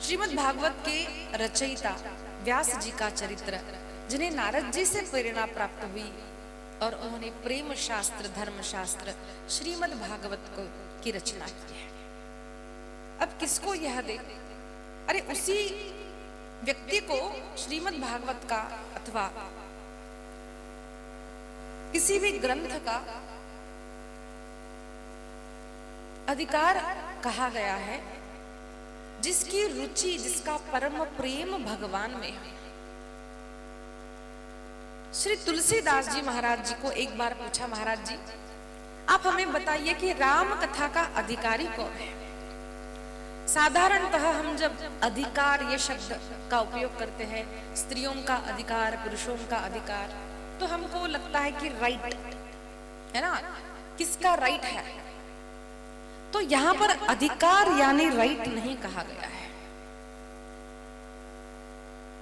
श्रीमद् भागवत के रचयिता व्यास जी का चरित्र, जिन्हें नारद जी से प्रेरणा प्राप्त हुई और उन्होंने प्रेम शास्त्र, धर्म शास्त्र, श्रीमद् भागवत को की रचना की है। अब किसको यह दे? अरे उसी व्यक्ति को श्रीमद् भागवत का अथवा किसी भी ग्रंथ का अधिकार कहा गया है जिसकी रुचि, जिसका परम प्रेम भगवान में है। श्री तुलसीदास जी महाराज जी को एक बार पूछा, महाराज जी आप हमें बताइए कि राम कथा का अधिकारी कौन है? साधारणतः हम जब अधिकार ये शब्द का उपयोग करते हैं, स्त्रियों का अधिकार, पुरुषों का अधिकार, तो हमको लगता है कि राइट है ना, किसका राइट है। तो यहां पर अधिकार यानी राइट नहीं कहा गया है।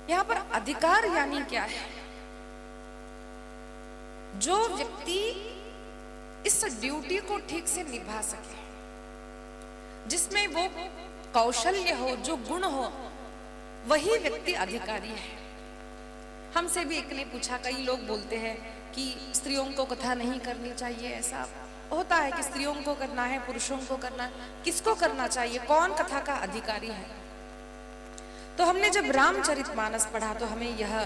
यहां पर अधिकार यानी क्या है? जो व्यक्ति इस ड्यूटी को ठीक से निभा सके, जिसमें वो कौशल्य हो, जो गुण हो, वही व्यक्ति अधिकारी है। हमसे भी एक ने पूछा, कई लोग बोलते हैं कि स्त्रियों को कथा नहीं करनी चाहिए। ऐसा होता है कि स्त्रियों को करना है, पुरुषों को करना है, किसको करना चाहिए? कौन कथा का अधिकारी है? तो हमने जब रामचरितमानस पढ़ा तो हमें यह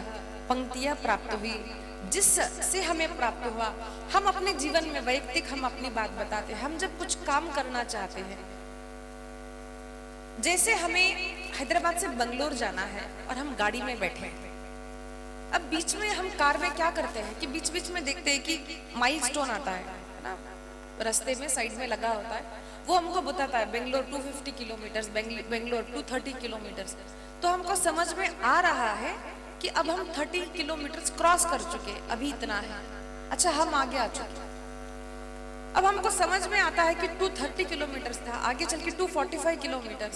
पंक्तियां प्राप्त हुई, जिससे हमें प्राप्त हुआ। हम अपने जीवन में वैयक्तिक हम अपनी बात बताते हैं। हम जब कुछ काम करना चाहते हैं, जैसे हमें हैदराबाद से बंगलोर जाना है और हम गाड़ी में बैठे हैं, अब बीच में हम कार में क्या करते हैं कि बीच बीच में देखते हैं कि माइलस्टोन आता है ना, रास्ते में साइड में लगा होता है, वो हमको बताता है बेंगलोर 250 किलोमीटर, बेंगलोर 230 किलोमीटर। तो हमको समझ में आ रहा है कि अब हम 30 किलोमीटर क्रॉस कर चुके, अभी इतना है, अच्छा हम आगे आ चुके। अब हमको समझ में आता है कि 230 किलोमीटर था, आगे चल के 245 किलोमीटर,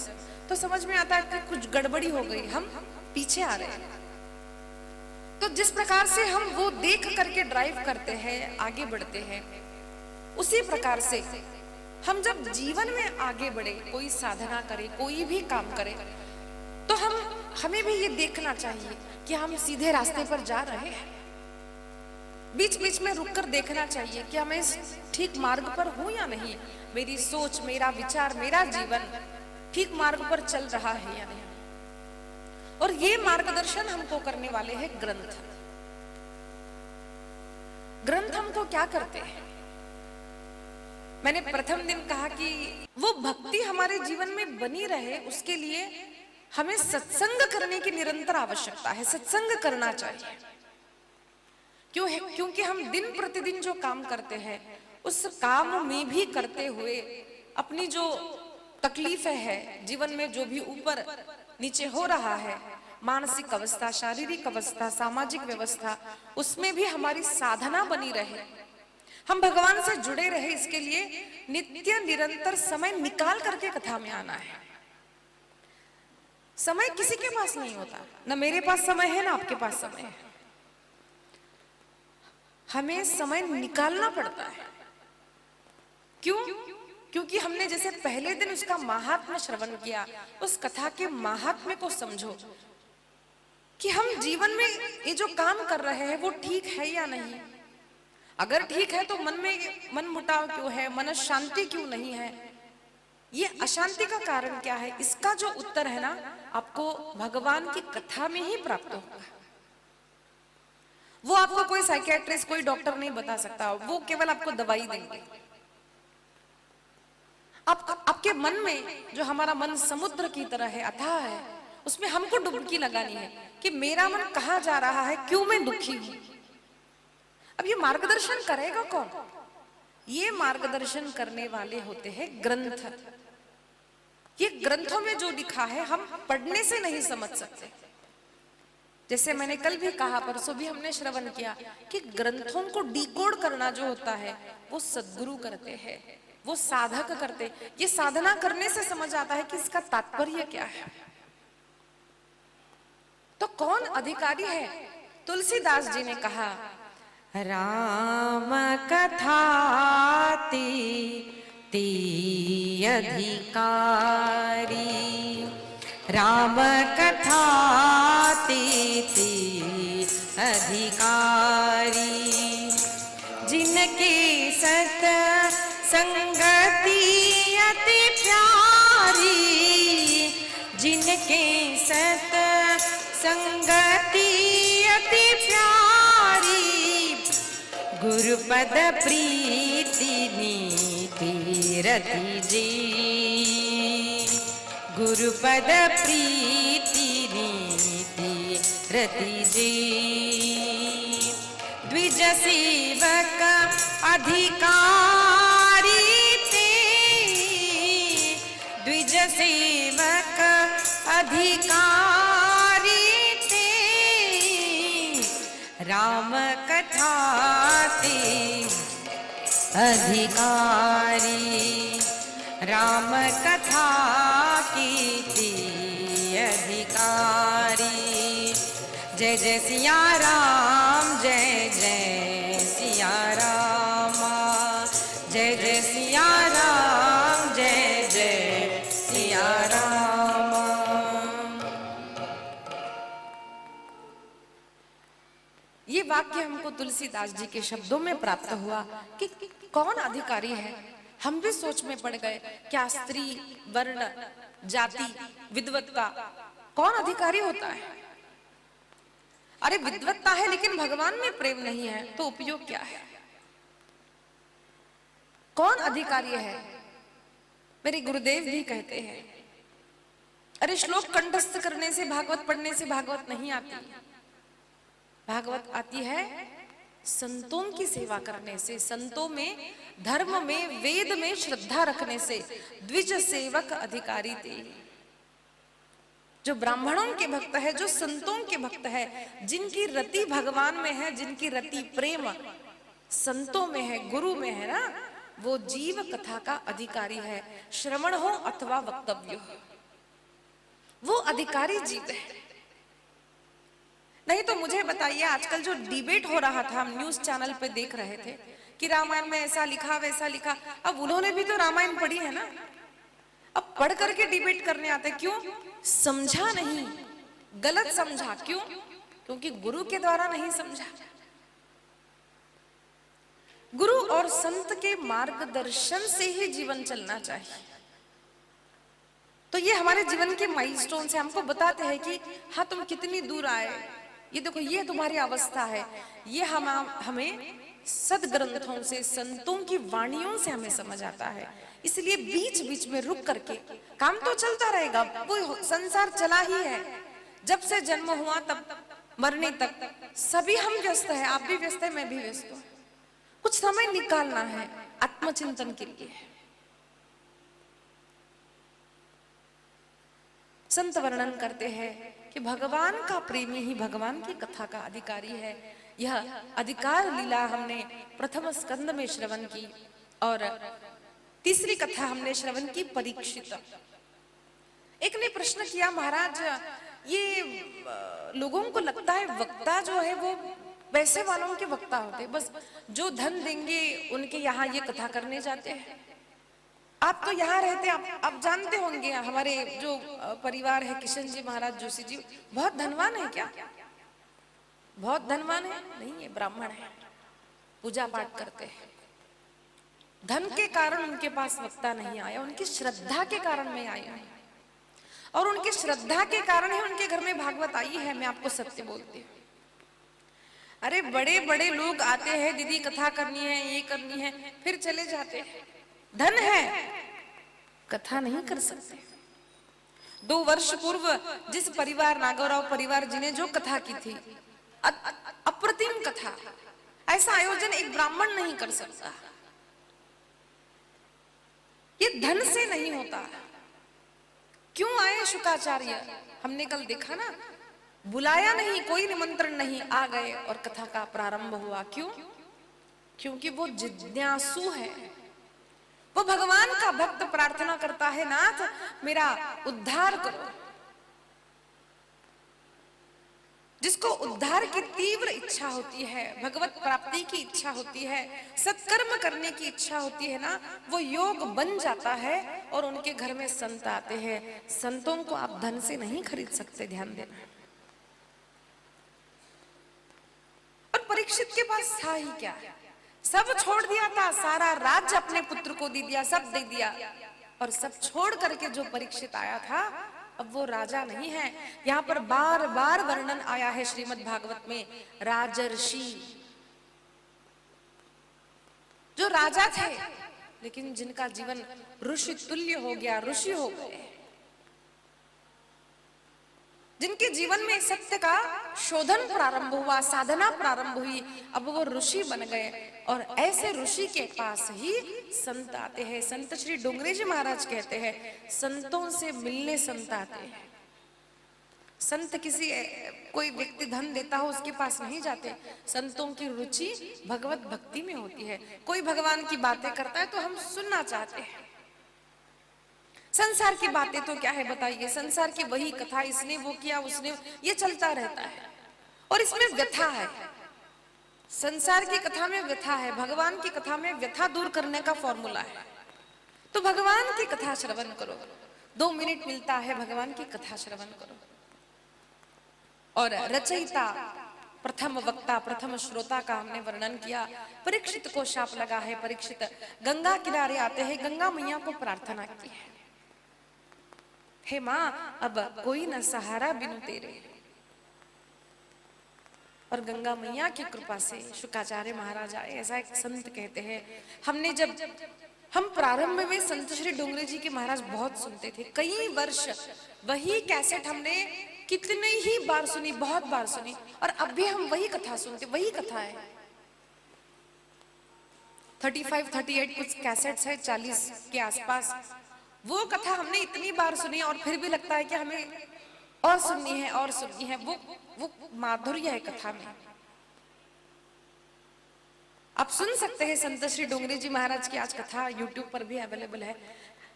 तो समझ में आता है कि कुछ गड़बड़ी हो गई, हम पीछे आ रहे हैं। तो जिस प्रकार से हम वो देख करके ड्राइव करते हैं, आगे बढ़ते हैं, उसी प्रकार से हम जब जीवन में आगे बढ़े, कोई साधना करे, कोई भी काम करे, तो हमें भी ये देखना चाहिए कि हम सीधे रास्ते पर जा रहे हैं। बीच बीच में रुककर देखना चाहिए कि मैं ठीक मार्ग पर हूं या नहीं, मेरी सोच, मेरा विचार, मेरा जीवन ठीक मार्ग पर चल रहा है या नहीं। और ये मार्गदर्शन हमको करने वाले हैं ग्रंथ। ग्रंथ हमको क्या करते हैं? मैंने प्रथम दिन कहा कि वो भक्ति हमारे जीवन में बनी रहे, उसके लिए हमें सत्संग करने की निरंतर आवश्यकता है। सत्संग करना चाहिए। क्यों है? क्योंकि हम दिन प्रतिदिन जो काम करते हैं, उस काम में भी करते हुए अपनी जो तकलीफें है जीवन में, जो भी ऊपर नीचे हो रहा है, मानसिक अवस्था, शारीरिक अवस्था, सामाजिक व्यवस्था, उसमें भी हमारी साधना बनी रहे, हम भगवान से जुड़े रहे, इसके लिए नित्य निरंतर समय निकाल करके कथा में आना है। समय किसी के पास नहीं होता, ना मेरे पास समय है, ना आपके पास समय है। हमें समय निकालना पड़ता है। क्यों? क्योंकि हमने जैसे पहले दिन उसका महात्म्य श्रवण किया, उस कथा के महात्म्य को समझो कि हम जीवन में ये जो काम कर रहे हैं वो ठीक है या नहीं। अगर ठीक है तो मन में मन मुटाव क्यों है, मन शांति क्यों नहीं है, ये अशांति का कारण क्या है? इसका जो उत्तर है ना, आपको भगवान की कथा में ही प्राप्त होगा। वो आपको कोई साइकियाट्रिस्ट, कोई डॉक्टर नहीं बता सकता, वो केवल आपको दवाई देंगे। आपके मन में, जो हमारा मन समुद्र की तरह है, अथाह है, उसमें हमको डुबकी लगानी है कि मेरा मन कहाँ जा रहा है, क्यों मैं दुखी हूं। अब ये मार्गदर्शन करेगा कौन? ये मार्गदर्शन करने वाले होते हैं ग्रंथ। ये ग्रंथों में जो लिखा है हम पढ़ने से नहीं समझ सकते। जैसे मैंने कल भी कहा, परसों भी हमने श्रवण किया कि ग्रंथों को डिकोड करना जो होता है वो सद्गुरु करते हैं, वो साधक करते। ये साधना करने से समझ आता है कि इसका तात्पर्य क्या है। तो कौन अधिकारी है? तुलसीदास जी ने कहा, राम कथाति ती अधिकारी, राम कथा तीति अधिकारी, जिनकी सत संगति अति प्यारी, जिनके सत संगति अति प्यारी, गुरुपद प्रीति नीति रति जी, गुरुपद प्रीति नीति रति जी। द्विज सेवक अधिकारी ते, द्विज सेवक अधिकारी ते, राम कथा ते अधिकारी, राम कथा कीर्ति अधिकारी। जय जय सिया राम, जय जय सिया राम, जय जय सिया राम, जय जय सिया राम। ये वाक्य हमको तुलसीदास जी के शब्दों में प्राप्त हुआ कि कौन अधिकारी है। हम भी सोच में पड़ गए, क्या स्त्री, वर्ण, जाति, विद्वत्ता, कौन अधिकारी होता है? अरे विद्वत्ता है लेकिन भगवान में प्रेम नहीं है तो उपयोग क्या है? कौन अधिकारी है? मेरे गुरुदेव भी कहते हैं, अरे श्लोक कंठस्थ करने से, भागवत पढ़ने से भागवत नहीं आती, भागवत आती है संतों की सेवा करने से, संतों में, धर्म में, वेद में श्रद्धा रखने से। द्विज सेवक अधिकारी थे, जो ब्राह्मणों के भक्त है, जो संतों के भक्त है, जिनकी रति भगवान में है, जिनकी रति प्रेम संतों में है, गुरु में है ना, वो जीव कथा का अधिकारी है। श्रवण हो अथवा वक्तव्य हो, वो अधिकारी जीव है। नहीं तो मुझे बताइए, आजकल जो डिबेट हो रहा था, हम न्यूज चैनल पे देख रहे थे कि रामायण में ऐसा लिखा वैसा लिखा। अब उन्होंने भी तो रामायण पढ़ी है ना, अब पढ़ करके डिबेट करने आते। क्यों? समझा नहीं, गलत समझा। क्यों? क्योंकि गुरु के द्वारा नहीं समझा। गुरु और संत के मार्गदर्शन से ही जीवन चलना चाहिए। तो ये हमारे जीवन के माइलस्टोन से हमको बताते हैं कि हाँ, तुम कितनी दूर आए, ये देखो, ये तुम्हारी अवस्था है। ये हमें सदग्रंथों से, संतों की वाणियों से हमें समझ आता है। इसलिए बीच बीच में रुक करके, काम तो चलता रहेगा, वो संसार चला ही है, जब से जन्म हुआ तब मरने तक सभी हम व्यस्त हैं। आप भी व्यस्त है, मैं भी व्यस्त हूँ। कुछ समय निकालना है आत्मचिंतन के लिए। संत वर्णन करते हैं कि भगवान का प्रेमी ही भगवान की कथा का अधिकारी है। यह अधिकार लीला हमने प्रथम स्कंद में श्रवण की, और तीसरी कथा हमने श्रवण की परीक्षित। एक ने प्रश्न किया, महाराज ये लोगों को लगता है वक्ता जो है वो पैसे वालों के वक्ता होते, बस जो धन देंगे उनके यहाँ ये कथा करने जाते हैं। आप तो यहाँ रहते, आप जानते होंगे, हमारे जो परिवार है, किशन जी महाराज जोशी जी बहुत धनवान है क्या? बहुत धनवान है? नहीं है, ब्राह्मण है, पूजा पाठ करते हैं। धन के कारण उनके पास वक्ता नहीं आया, उनकी श्रद्धा के कारण में आया है, और उनकी श्रद्धा के कारण ही उनके घर में भागवत आई है। मैं आपको सत्य बोलती हूँ। अरे बड़े बड़े लोग आते हैं, दीदी कथा करनी है, ये करनी है, फिर चले जाते हैं। धन है, कथा नहीं कर सकते। 2 वर्ष पूर्व जिस परिवार, नागौराव परिवार जी ने जो कथा की थी, अप्रतिम कथा, ऐसा आयोजन एक ब्राह्मण नहीं कर सकता। ये धन से नहीं होता। क्यों आए शुकाचार्य? हमने कल देखा ना, बुलाया नहीं, कोई निमंत्रण नहीं, आ गए और कथा का प्रारंभ हुआ। क्यों? क्योंकि वो जिज्ञासु है, वो भगवान का भक्त प्रार्थना करता है, नाथ मेरा उद्धार करो। जिसको उद्धार की तीव्र इच्छा होती है, भगवत प्राप्ति की इच्छा होती है, सत्कर्म करने की इच्छा होती है ना, वो योग बन जाता है और उनके घर में संत आते हैं। संतों को आप धन से नहीं खरीद सकते, ध्यान देना। और परीक्षित के पास था ही क्या, सब छोड़ दिया था, सारा राज्य अपने पुत्र को दे दिया, सब दे दिया, और सब छोड़ करके जो परीक्षित आया था अब वो राजा नहीं है। यहाँ पर बार बार वर्णन आया है श्रीमद् भागवत में, राजर्षि, जो राजा थे लेकिन जिनका जीवन ऋषि तुल्य हो गया, ऋषि हो गए, जिनके जीवन में सत्य का शोधन प्रारंभ हुआ, साधना प्रारंभ हुई, अब वो ऋषि बन गए। और ऐसे ऋषि के पास ही संत आते हैं। संत श्री डोंगरे जी महाराज कहते हैं, संतों से मिलने संत आते हैं। संत किसी कोई व्यक्ति धन देता हो उसके पास नहीं जाते, संतों की रुचि भगवत भक्ति में होती है। कोई भगवान की बातें करता है तो हम सुनना चाहते हैं। संसार की बातें तो क्या है बताइए, संसार की वही कथा, इसने वो किया, उसने, ये चलता रहता है और इसमें व्यथा है। संसार की कथा में व्यथा है, भगवान की कथा में व्यथा दूर करने का फॉर्मूला है। तो भगवान की कथा श्रवण करो, 2 मिनट मिलता है, भगवान की कथा श्रवण करो। और रचयिता, प्रथम वक्ता, प्रथम श्रोता का हमने वर्णन किया। परीक्षित को शाप लगा है। परीक्षित गंगा किनारे आते हैं, गंगा मैया को प्रार्थना की है, हे माँ अब कोई न सहारा बिनु तेरे। और गंगा मैया की कृपा से शुकाचार्य महाराज आए। ऐसा एक संत कहते हैं, हमने जब हम प्रारंभ में संत श्री डोंगरे जी के महाराज बहुत सुनते थे, कई वर्ष वही कैसेट हमने कितने ही बार सुनी, बहुत बार सुनी, और अब भी हम वही कथा सुनते, वही कथा है। 35-38 कुछ कैसेट्स है, 40 के आसपास। वो कथा हमने इतनी बार सुनी और फिर भी लगता है कि हमें और सुननी है, और सुननी है। वो माधुर्य है कथा में। आप सुन सकते हैं संत श्री डोंगरे जी महाराज की आज कथा यूट्यूब पर भी अवेलेबल है।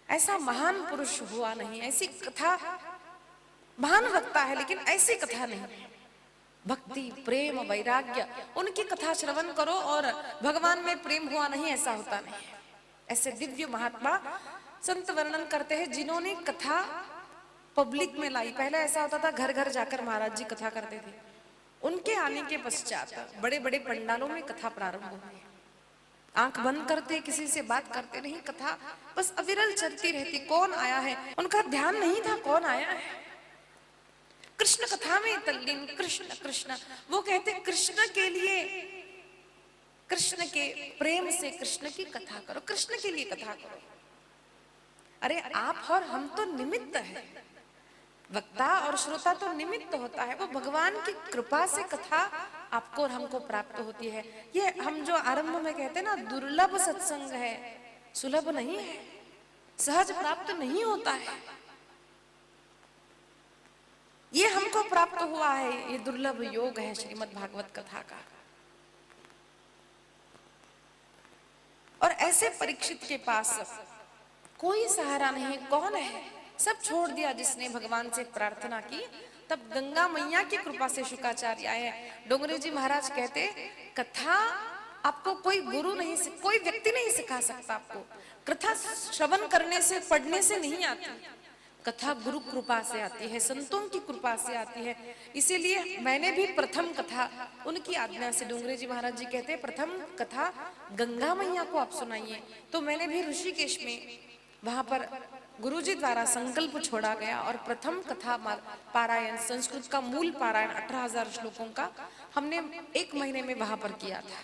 ऐसा महान पुरुष हुआ नहीं, ऐसी कथा, महान वक्ता है लेकिन ऐसी कथा नहीं। भक्ति, प्रेम, वैराग्य, उनकी कथा श्रवण करो और भगवान में प्रेम हुआ नहीं, ऐसा होता नहीं। ऐसे दिव्य महात्मा संत वर्णन करते हैं जिन्होंने कथा पब्लिक में लाई। पहले ऐसा होता था, घर घर जाकर महाराज जी कथा करते थे। उनके आने के पश्चात बड़े बड़े पंडालों में कथा प्रारंभ हुई। आंख बंद करते, किसी से बात करते नहीं, कथा बस अविरल चलती रहती। कौन आया है उनका ध्यान नहीं था, कौन आया है। कृष्ण कथा में तल्लीन, कृष्ण कृष्ण, वो कहते कृष्ण के लिए, कृष्ण के प्रेम से कृष्ण की कथा करो, कृष्ण के लिए कथा करो। अरे आप और हम तो निमित्त है, वक्ता और श्रोता तो निमित्त होता है। वो भगवान की कृपा से कथा आपको और हमको प्राप्त होती है। ये हम जो आरंभ में कहते हैं ना, दुर्लभ सत्संग है, सुलभ नहीं है, सहज प्राप्त नहीं होता है। ये हमको प्राप्त हुआ है, ये दुर्लभ योग है श्रीमद् भागवत कथा का। और ऐसे परीक्षित के पास कोई सहारा नहीं, कौन है, सब छोड़ दिया जिसने भगवान से प्रार्थना की। तब गंगा मैया की कृपा से शुकाचार्य आए। डोंगरे जी महाराज कहते, कथा आपको कोई गुरु नहीं, कोई व्यक्ति नहीं सिखा सकता। आपको कथा श्रवण करने से, पढ़ने से नहीं आती, कथा गुरु कृपा से आती है, संतों की कृपा से आती है। इसीलिए मैंने भी प्रथम कथा उनकी आज्ञा से, डोंगरे जी महाराज जी कहते हैं प्रथम कथा गंगा मैया को आप सुनाइए। तो मैंने भी ऋषिकेश में, वहां पर गुरुजी द्वारा संकल्प छोड़ा गया और प्रथम कथा पारायण, संस्कृत का मूल पारायण 18,000 श्लोकों का हमने 1 महीने में वहां पर किया था।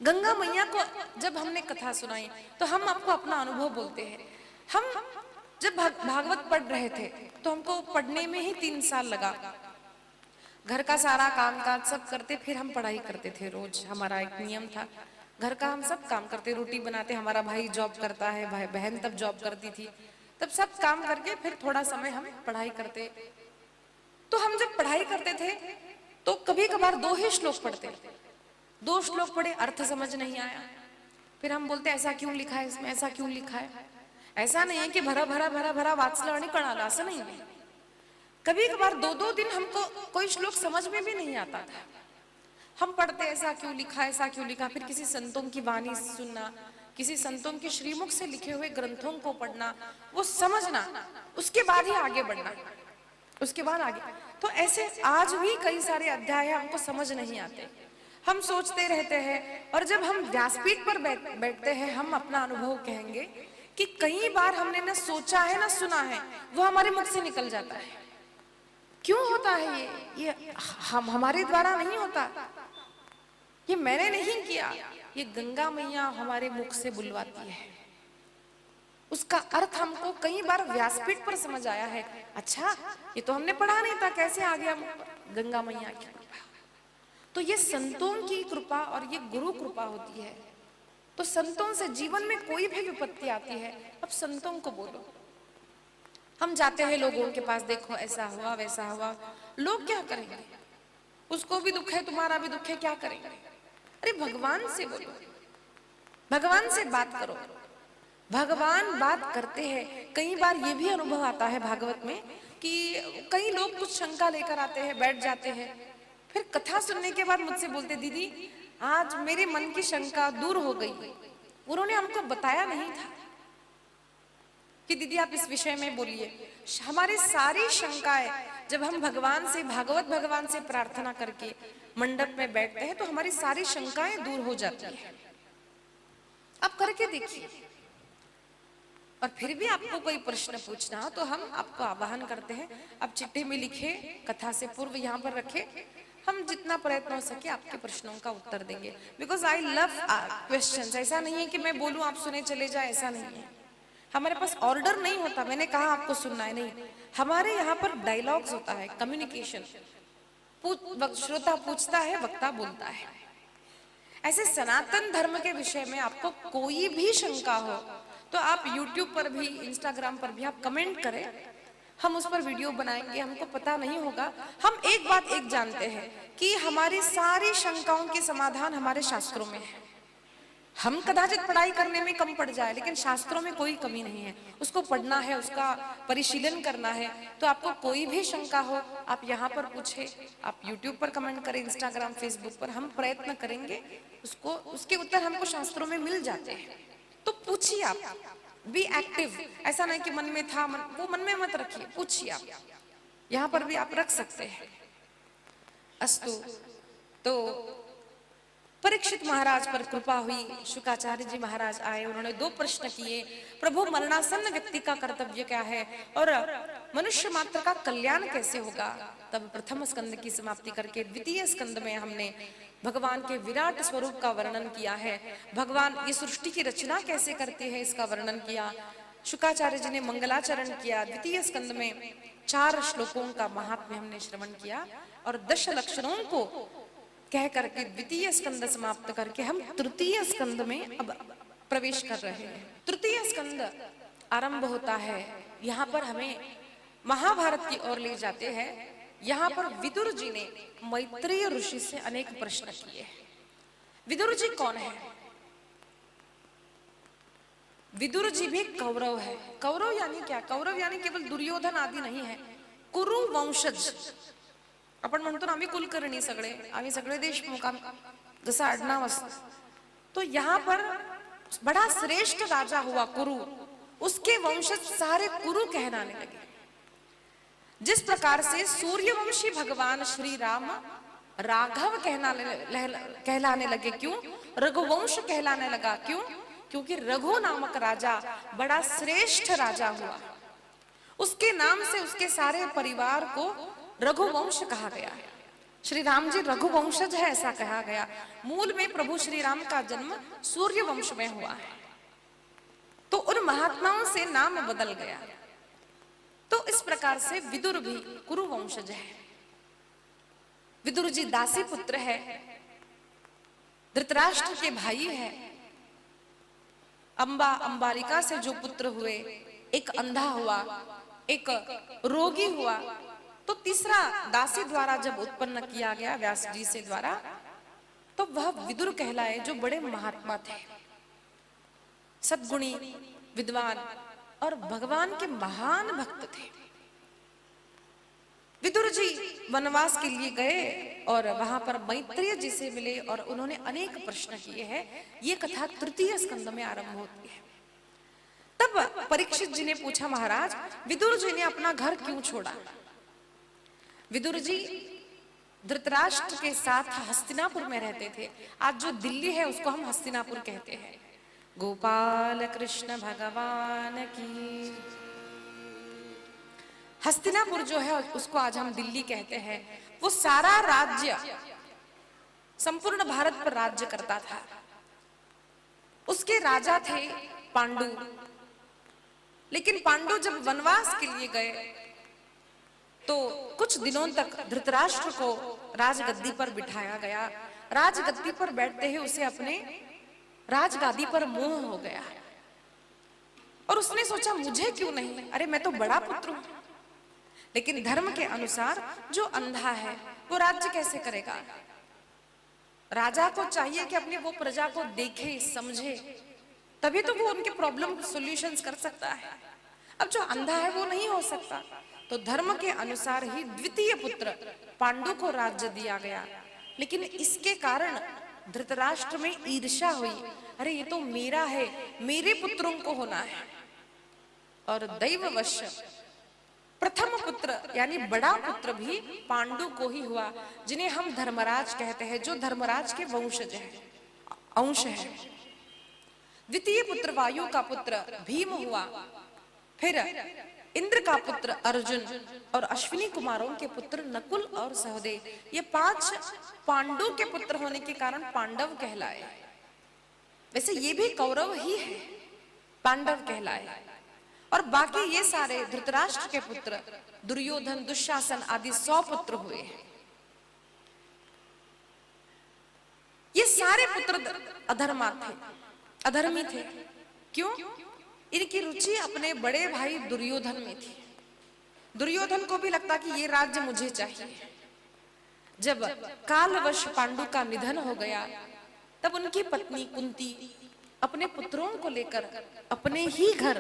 गंगा मैया को जब हमने कथा सुनाई तो हम आपको अपना अनुभव बोलते हैं। हम जब भागवत पढ़ रहे थे तो हमको पढ़ने में ही 3 साल लगा। घर का सारा काम काज सब करते, फिर हम पढ़ाई करते थे। रोज हमारा एक नियम था, घर का हम सब काम करते, रोटी बनाते, हमारा भाई जॉब करता है, भाई बहन तब जॉब करती थी, तब सब काम करके फिर थोड़ा समय हम पढ़ाई करते। तो हम जब पढ़ाई करते थे तो कभी कभार 2 ही श्लोक पढ़ते, 2 श्लोक पढ़े, अर्थ समझ नहीं आया, फिर हम बोलते ऐसा क्यों लिखा है इसमें, ऐसा क्यों लिखा है। ऐसा नहीं है कि भरा भरा भरा भरा वाचलं आणि कळालं, असं नहीं है। कभी कभार 2-2 दिन हमको कोई श्लोक समझ में भी नहीं आता था। हम पढ़ते ऐसा क्यों लिखा, ऐसा क्यों लिखा, फिर किसी संतों की वाणी सुनना, किसी संतों के श्रीमुख से लिखे हुए ग्रंथों को पढ़ना, वो समझना, उसके बाद ही आगे बढ़ना, उसके बाद आगे। तो ऐसे आज भी कई सारे अध्याय हमको समझ नहीं आते, हम सोचते रहते हैं। और जब हम व्यासपीठ पर बैठते हैं, हम अपना अनुभव कहेंगे कि कई बार हमने ना सोचा है ना सुना है, वो हमारे मुख से निकल जाता है। क्यों होता है ये हम हमारे द्वारा नहीं होता, ये मैंने नहीं किया, ये गंगा मैया हमारे मुख से बुलवाती है। उसका अर्थ हमको कई बार व्यासपीठ पर समझ आया है। अच्छा, ये तो हमने पढ़ा नहीं था, कैसे आ गया? गंगा मैया की कृपा। तो ये संतों की कृपा और ये गुरु कृपा होती है। तो संतों से जीवन में कोई भी विपत्ति आती है, अब संतों को बोलो। हम जाते हैं लोगों के पास, देखो ऐसा हुआ वैसा हुआ, लोग क्या करेंगे? उसको भी दुख है, तुम्हारा भी दुख है, क्या करेंगे? अरे भगवान से बोलो, भगवान से बात करो। भगवान बात करते हैं। कई बार ये भी अनुभव आता है भागवत में कि कई लोग कुछ शंका लेकर आते हैं, बैठ जाते हैं, फिर कथा सुनने के बाद मुझसे बोलते, दीदी आज मेरे मन की शंका दूर हो गई। उन्होंने हमको बताया नहीं था कि दीदी आप इस विषय में बोलिए। हमारी सारी शंकाएं जब हम भगवान से, भागवत भगवान से प्रार्थना करके मंडप में बैठते हैं, तो हमारी सारी शंकाएं दूर हो जाती है। आप करके देखिए। और फिर भी आपको कोई प्रश्न पूछना हो तो हम आपको आह्वान करते हैं, आप चिट्ठी में लिखे, कथा से पूर्व यहाँ पर रखे, हम जितना प्रयत्न हो सके आपके प्रश्नों का उत्तर देंगे। Because I love questions. ऐसा नहीं है कि मैं बोलूं आप सुने चले जाए, ऐसा नहीं है। हमारे पास ऑर्डर नहीं होता, मैंने कहा आपको सुनना है, नहीं। हमारे यहाँ पर डायलॉग्स होता है, कम्युनिकेशन। श्रोता पूछता है, वक्ता बोलता है। ऐसे सनातन धर्म के विषय में आपको कोई भी शंका हो तो आप YouTube पर भी, Instagram पर भी आप कमेंट करें, हम उस पर वीडियो बनाएंगे। हमको पता नहीं होगा, हम एक बात एक जानते हैं कि हमारी सारी शंकाओं के समाधान हमारे शास्त्रों में है। हम कदाचित पढ़ाई करने में कम पड़ जाए, लेकिन शास्त्रों में कोई कमी नहीं है। उसको पढ़ना है, उसका परिशीलन करना है। तो आपको कोई भी शंका हो, आप यहाँ पर पूछे, आप YouTube पर कमेंट करें, Instagram, Facebook पर, हम प्रयत्न करेंगे उसको, उसके उत्तर हमको शास्त्रों में मिल जाते हैं। तो पूछिए, आप बी एक्टिव। ऐसा नहीं कि मन में था, वो मन में मत रखिए, पूछिए। आप यहाँ पर भी आप रख सकते हैं। अस्तु। तो परीक्षित महाराज पर कृपा हुई, शुकाचार्य जी महाराज आए, उन्होंने 2 प्रश्न किए। प्रभु, मरणासन्न व्यक्ति का कर्तव्य क्या है और मनुष्य मात्र का कल्याण कैसे होगा? तब प्रथम स्कंद की समाप्ति करके द्वितीय स्कंद में हमने भगवान के विराट स्वरूप का वर्णन किया है। भगवान ये सृष्टि की रचना कैसे करते हैं, इसका वर्णन किया। शुकाचार्य जी ने मंगलाचरण किया। द्वितीय स्कंद में 4 श्लोकों का महात्म्य हमने श्रवण किया और 10 लक्षणों को कह करके द्वितीय स्कंद समाप्त करके हम तृतीय स्कंद में अब प्रवेश कर रहे हैं। तृतीय स्कंद आरंभ होता है, यहाँ पर हमें महाभारत की ओर ले जाते हैं। यहाँ पर विदुर जी ने मैत्रेय ऋषि से अनेक प्रश्न किए। विदुर जी कौन है? विदुर जी भी कौरव है। कौरव यानी क्या? कौरव यानी केवल दुर्योधन आदि नहीं है, कुरु वंशज। आपण म्हणतो ना, आम्ही कुलकर्णी सगळे, आम्ही सगळे देशमुख, जसं आडनाव असतं। तो यहाँ पर बड़ा श्रेष्ठ राजा हुआ कुरु, उसके वंशज सारे कुरु कहलाने लगे। जिस प्रकार से सूर्यवंशी भगवान श्री राम राघव कहलाने लगे, क्यों? रघुवंश कहलाने लगा, क्यों? क्योंकि रघु नामक राजा बड़ा श्रेष्ठ राजा हुआ। उसके नाम से उसके सारे परिवार को रघुवंश कहा गया। श्री राम जी रघुवंशज है, ऐसा कहा गया। मूल में प्रभु श्री राम का जन्म सूर्य वंश में हुआ है, तो उन महात्माओं से नाम बदल गया। तो इस प्रकार से विदुर भी कुरु वंशज है। विदुर जी दासी पुत्र है, धृतराष्ट्र के भाई है। अंबालिका से जो पुत्र हुए, एक अंधा हुआ, एक रोगी हुआ, तो तीसरा दासी द्वारा जब उत्पन्न किया गया व्यास जी से द्वारा, तो वह विदुर कहलाए, जो बड़े महात्मा थे, सद्गुणी, विद्वान और भगवान के महान भक्त थे। विदुर जी वनवास के लिए गए और वहां पर मैत्रेय जी से मिले और उन्होंने अनेक प्रश्न किए हैं। ये कथा तृतीय स्कंद में आरंभ होती है। तब परीक्षित जी ने पूछा, महाराज विदुर जी ने अपना घर क्यों छोड़ा? विदुर जी धृतराष्ट्र के साथ हस्तिनापुर में रहते थे। आज जो दिल्ली है उसको हम हस्तिनापुर कहते हैं। गोपाल कृष्ण भगवान की। हस्तिनापुर जो है उसको आज हम दिल्ली कहते हैं। वो सारा राज्य संपूर्ण भारत पर राज्य करता था। उसके राजा थे पांडु। लेकिन पांडु जब वनवास के लिए गए तो कुछ दिनों तक धृतराष्ट्र को राजगद्दी पर बिठाया गया। राजगद्दी पर बैठते ही उसे अपने राजगादी पर मोह हो गया और उसने सोचा मुझे क्यों नहीं, अरे मैं तो बड़ा पुत्र हूं। लेकिन धर्म के अनुसार जो अंधा है वो राज्य कैसे करेगा? राजा को चाहिए कि अपनी वो प्रजा को देखे समझे, तभी तो वो उनके प्रॉब्लम सॉल्यूशंस कर सकता है। अब जो अंधा है वो नहीं हो सकता। तो धर्म के अनुसार ही द्वितीय पुत्र पांडु को राज्य दिया गया। लेकिन इसके कारण धृतराष्ट्र में ईर्ष्या हुई, अरे ये तो मेरा है, मेरे पुत्रों को होना है। और दैववश प्रथम पुत्र यानी बड़ा पुत्र भी पांडु को ही हुआ, जिन्हें हम धर्मराज कहते हैं, जो धर्मराज के वंशज है, अंश है। द्वितीय पुत्र वायु का पुत्र भीम हुआ। फिर इंद्र का पुत्र अर्जुन और अश्विनी कुमारों के पुत्र नकुल और सहदेव। ये 5 पांडु के पुत्र होने के कारण पांडव कहलाए। वैसे ये भी कौरव ही है, पांडव कहलाए। और बाकी ये सारे धृतराष्ट्र के पुत्र दुर्योधन, दुशासन आदि 100 पुत्र हुए। ये सारे पुत्र अधर्मा थे, अधर्मी थे। क्यों? इनकी रुचि अपने बड़े भाई दुर्योधन में थी। दुर्योधन को भी लगता कि ये राज्य मुझे चाहिए। जब कालवश पांडु का निधन हो गया तब उनकी पत्नी कुंती अपने पुत्रों को लेकर अपने ही घर,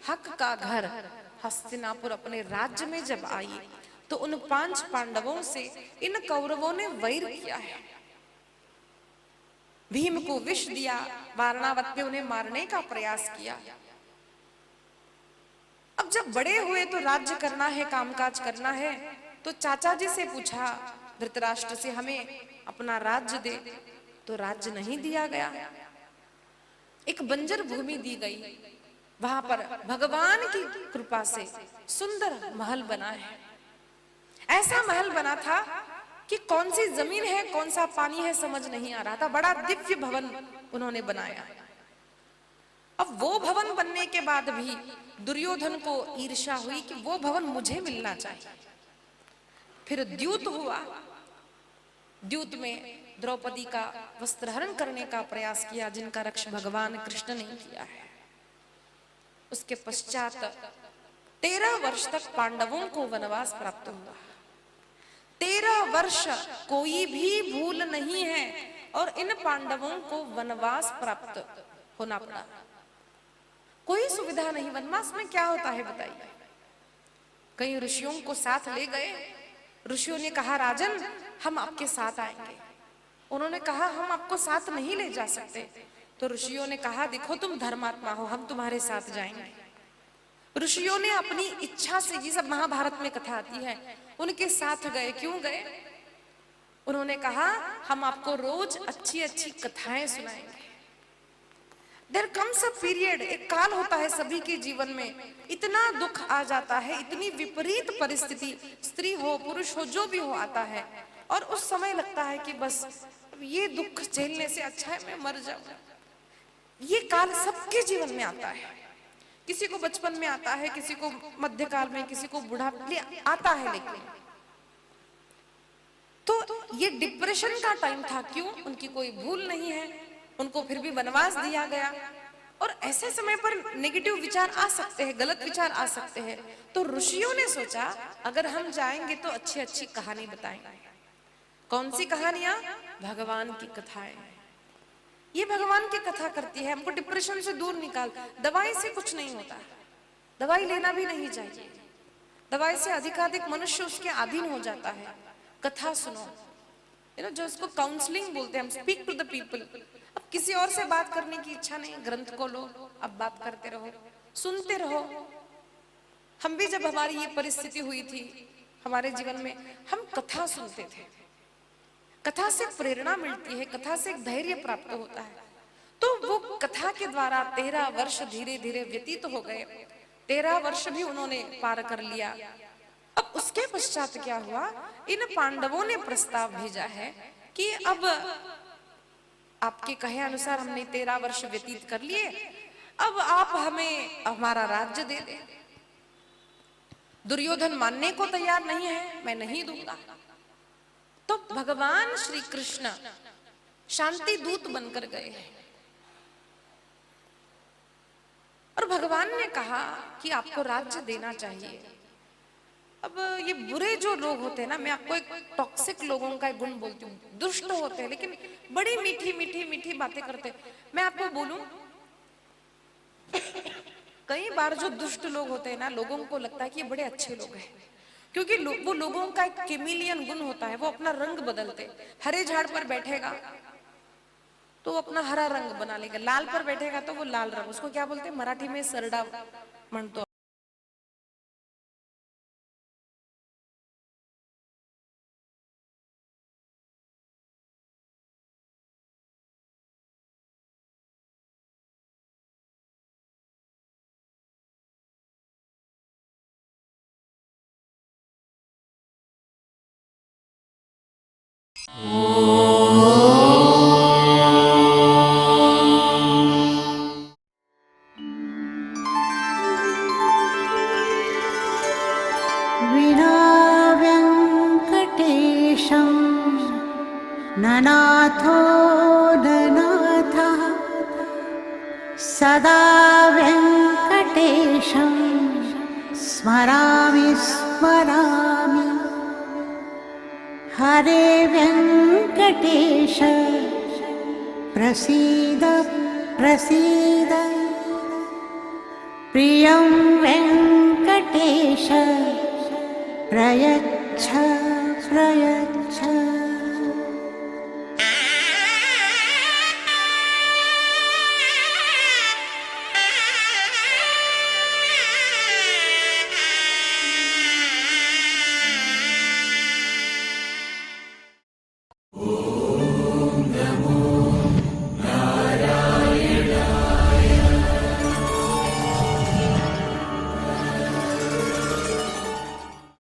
हक का घर हस्तिनापुर अपने राज्य में जब आई तो उन 5 पांडवों से इन कौरवों ने वैर किया है। भीम को विष दिया, वारणावत में उन्हें मारने का प्रयास किया। अब जब बड़े हुए तो राज्य करना है, कामकाज करना है, तो चाचा जी से पूछा धृतराष्ट्र से, हमें अपना राज्य दे, तो राज्य नहीं दिया गया। एक बंजर भूमि दी गई, वहां पर भगवान की कृपा से सुंदर महल बना है। ऐसा महल बना था कि कौन सी जमीन है, कौन सा पानी है, समझ नहीं आ रहा था। बड़ा दिव्य भवन उन्होंने बनाया। अब वो भवन बनने के बाद भी दुर्योधन को ईर्ष्या हुई कि वो भवन मुझे मिलना चाहिए। फिर द्यूत हुआ। द्यूत में द्रौपदी का वस्त्रहरण करने का प्रयास किया, जिनका रक्ष भगवान कृष्ण ने किया है। उसके पश्चात 13 वर्ष तक पांडवों को वनवास प्राप्त हुआ। 13 वर्ष कोई भी भूल नहीं है और इन पांडवों को वनवास प्राप्त होना पड़ा। कोई सुविधा नहीं। वनवास में क्या होता है बताइए? कई ऋषियों को साथ ले गए। ऋषियों ने कहा, राजन हम आपके साथ आएंगे। उन्होंने कहा, हम आपको साथ नहीं ले जा सकते। तो ऋषियों ने कहा, देखो तुम धर्मात्मा हो, हम तुम्हारे साथ जाएंगे। ऋषियों ने अपनी इच्छा से, ये सब महाभारत में कथा आती है, उनके साथ गए। क्यों गए? उन्होंने कहा, हम आपको रोज अच्छी अच्छी कथाएं सुनाएंगे। देयर कम्स अ पीरियड, एक काल होता है सभी के जीवन में, इतना दुख आ जाता है, इतनी विपरीत परिस्थिति, स्त्री हो पुरुष हो जो भी हो आता है, और उस समय लगता है कि बस ये दुख झेलने से अच्छा है मैं मर जाऊं। ये काल सबके जीवन में आता है। किसी को बचपन में आता है, किसी को मध्यकाल में, किसी को बुढ़ापे आता है। लेकिन तो ये डिप्रेशन का टाइम था। क्यों? उनकी कोई भूल नहीं है, उनको फिर भी वनवास दिया गया। और ऐसे समय पर नेगेटिव विचार आ सकते हैं, गलत विचार आ सकते हैं। तो ऋषियों ने सोचा अगर हम जाएंगे तो अच्छी अच्छी कहानी बताएंगे। कौन सी कहानियां? भगवान की कथाएं। ये भगवान की कथा करती है, हमको डिप्रेशन से दूर निकाल। दवाई से कुछ नहीं होता, दवाई लेना भी नहीं चाहिए। दवाई से अधिकाधिक मनुष्य उसके अधीन हो जाता है। कथा सुनो, जो उसको काउंसलिंग बोलते हैं, हम स्पीक टू द पीपल। अब किसी और से बात करने की इच्छा नहीं, ग्रंथ को लो, अब बात करते रहो, सुनते रहो। हम भी जब हमारी ये परिस्थिति हुई थी हमारे जीवन में, हम कथा सुनते थे। कथा से प्रेरणा मिलती है, कथा से एक धैर्य प्राप्त होता है। तो वो कथा के द्वारा 13 वर्ष धीरे धीरे व्यतीत हो गए। 13 वर्ष भी उन्होंने पार कर लिया। अब उसके पश्चात क्या हुआ, इन पांडवों ने प्रस्ताव भेजा है कि अब आपके कहे अनुसार हमने 13 वर्ष व्यतीत कर लिए, अब आप हमें हमारा राज्य दे दे। दुर्योधन मानने को तैयार नहीं है, मैं नहीं दूंगा। तो भगवान श्री कृष्ण शांति दूत बनकर गए हैं और भगवान ने कहा कि आपको राज्य देना चाहिए। अब ये बुरे जो लोग होते हैं ना, मैं आपको एक टॉक्सिक लोगों का एक गुण बोलती हूँ, दुष्ट होते हैं लेकिन बड़ी मीठी मीठी मीठी बातें करते हैं। मैं आपको बोलूं, कई बार जो दुष्ट लोग होते हैं ना, लोगों को लगता है कि ये बड़े अच्छे लोग हैं, क्योंकि वो लोगों का एक कैमिलियन गुण होता है, वो अपना रंग बदलते। हरे झाड़ पर बैठेगा तो वो अपना हरा रंग बना लेगा, लाल पर बैठेगा तो वो लाल रंग, उसको क्या बोलते हैं मराठी में सरडा म्हणतो। विना व्यङ्कटेशं ननाथो ननाथः सदा व्यङ्कटेशं स्मरामि स्मरामि। हरे व्यङ्कटेश प्रसीद प्रसीद। प्रियं वेङ्कटेश प्रयच्छ प्रयच्छ।